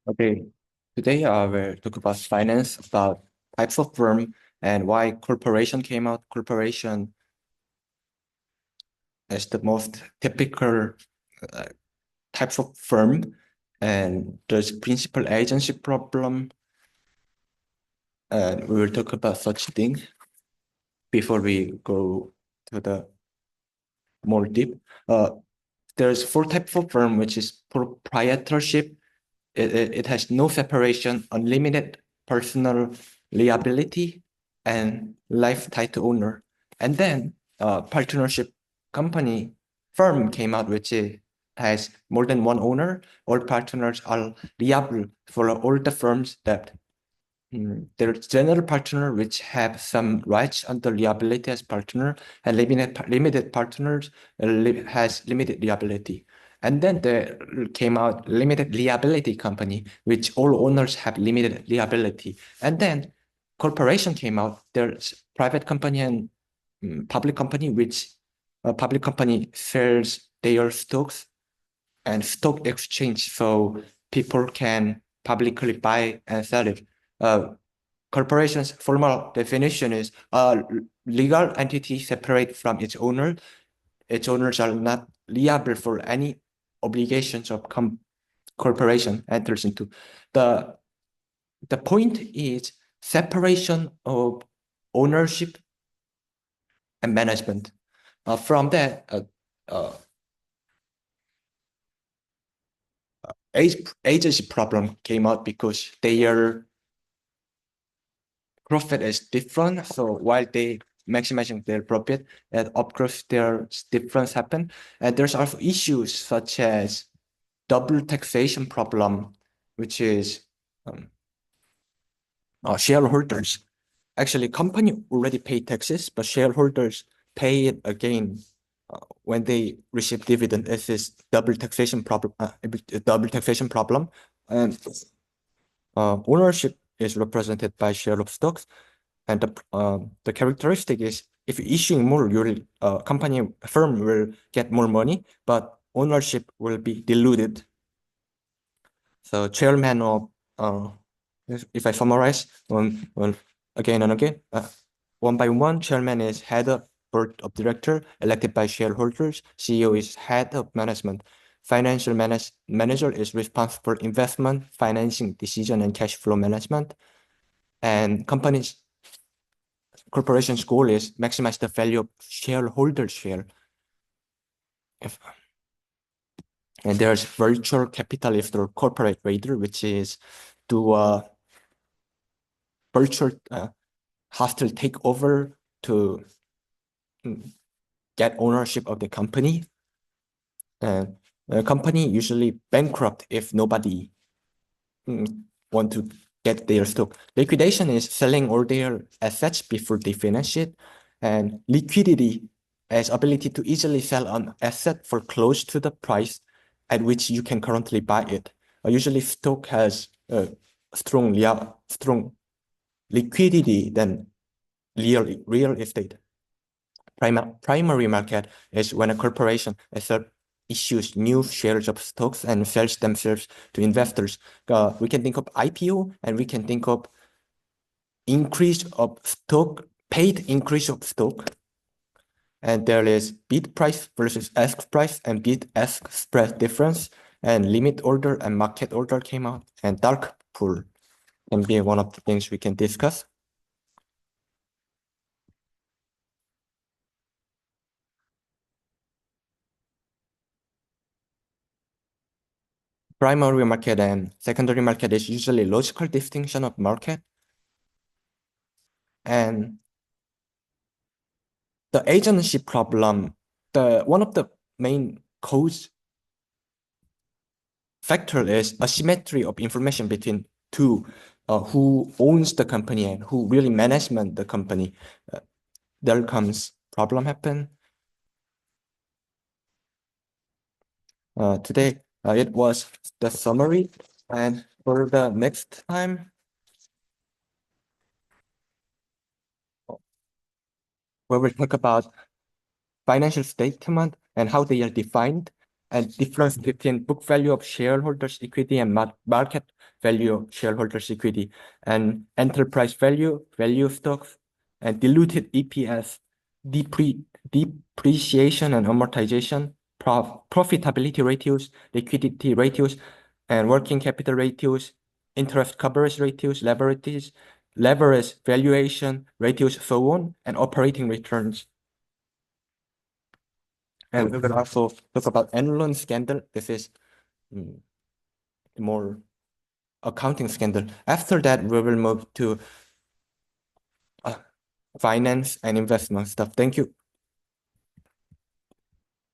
Okay, today we'll talk about finance, about types of firm and why corporation came out. Corporation is the most typical uh, types of firm, and there's principal agency problem, and we will talk about such things before we go to the more deep. There's four types of firm, which is proprietorship. It has no separation, unlimited personal liability, and life title owner. And then partnership company firm came out, which has more than one owner. All partners are liable for all the firm's debt. There's general partner, which have some rights under liability as partner, and limited partners has limited liability. And then there came out limited liability company, which all owners have limited liability. And then corporation came out. There's private company and public company, which public company sells their stocks and stock exchange, so people can publicly buy and sell it. Corporation's formal definition is a legal entity separate from its owner. Its owners are not liable for any obligations of corporation enters into. The, the point is separation of ownership and management. From that, uh, agency problem came out because their profit is different. So while they maximizing their profit, and of course there's difference happen. And there's also issues such as double taxation problem, which is shareholders. Actually, company already pay taxes, but shareholders pay it again when they receive dividend. It's this double taxation problem. And ownership is represented by share of stocks. And the characteristic is if issuing more, your firm will get more money, but ownership will be diluted. So chairman of, if I summarize again and again, one by one, chairman is head of board of director elected by shareholders. CEO is head of management. Financial manager is responsible for investment, financing, decision, and cash flow management. And corporation's goal is maximize the value of shareholder share. And there's virtual capitalist or corporate raider, which is do a virtual hostile takeover to get ownership of the company. And the company usually bankrupt if nobody want to get their stock. Liquidation is selling all their assets before they finish it. And liquidity is ability to easily sell an asset for close to the price at which you can currently buy it. Usually stock has strong liquidity than real estate. Primary market is when a corporation issues new shares of stocks and sells themselves to investors. We can think of IPO, and we can think of increase of stock, paid increase of stock. And there is bid price versus ask price and bid ask spread difference, and limit order and market order came out, and dark pool can be one of the things we can discuss. Primary market and secondary market is usually logical distinction of market. And the agency problem, one of the main cause factor is asymmetry of information between two, who owns the company and who really management the company. There comes problem happen. Today, it was the summary, and for the next time, we will talk about financial statement and how they are defined, and difference between book value of shareholders' equity and market value of shareholders' equity, and enterprise value, value of stocks, and diluted EPS, depreciation and amortization, profitability ratios, liquidity ratios, and working capital ratios, interest coverage ratios, leverage valuation ratios, so on, and operating returns. And we will also talk about Enron scandal. This is more accounting scandal. After that, we will move to finance and investment stuff. Thank you.